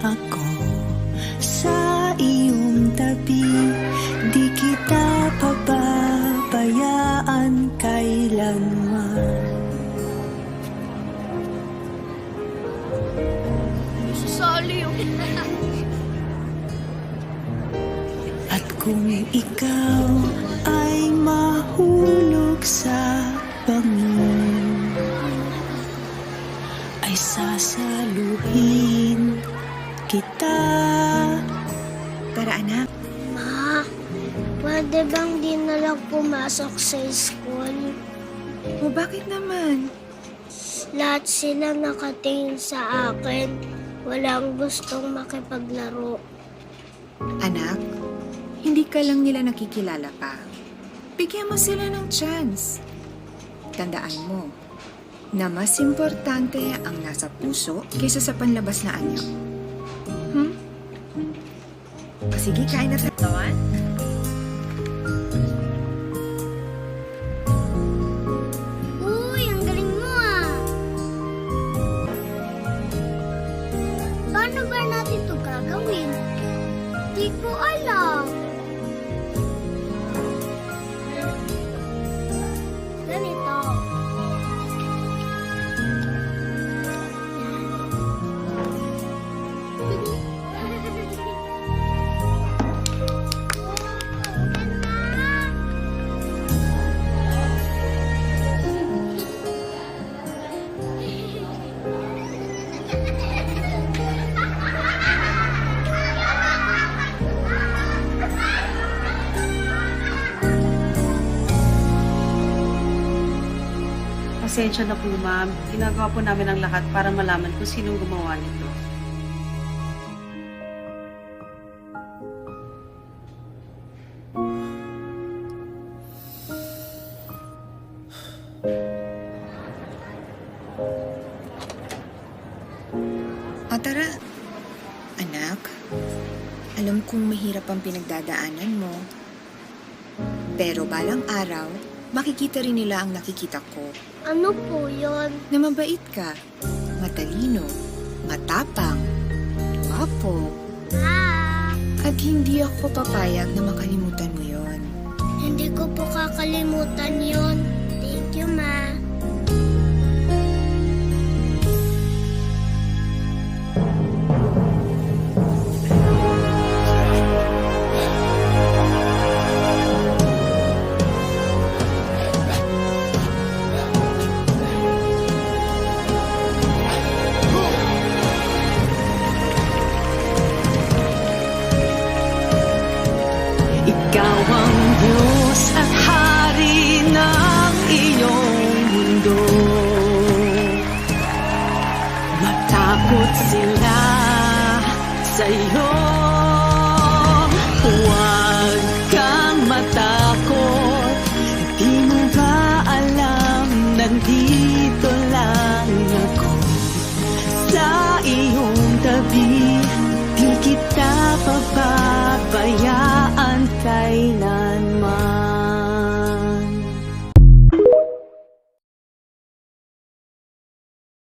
ako sa iyong tabi. Di kita pababayaan kailanman. Sasali yun. At kung ikaw ay mahulog sa bangon, ay sasaluhin kita. Tara anak. Ma, pwede bang di na lang pumasok sa school? O bakit naman? Lahat sila nakatingin sa akin. Walang gustong makipaglaro. Anak, hindi ka lang nila nakikilala pa. Bigyan mo sila ng chance. Tandaan mo na mas importante ang nasa puso kaysa sa panlabas na anyo. O sige, kain na tayo. Uy, ang galing mo ah! Paano ba natin ito gagawin? Di ko alam. Ganito. Pasensya na po, ma'am. Ginagawa po namin ang lahat para malaman kung sinong gumawa nito. O tara. Anak, alam kong mahirap ang pinagdadaanan mo. Pero balang araw, makikita rin nila ang nakikita ko. Ano po yun? Na mabait ka, matalino, matapang, guwapo, at hindi ako papayag na makalimutan mo yon. Hindi ko po kakalimutan yun. Thank you, Ma. Ikaw ang Diyos at Hari ng iyong mundo. Matakot sila sa iyo. Huwag kang matakot. Di mo ba alam, nandito lang ako sa iyong tabi.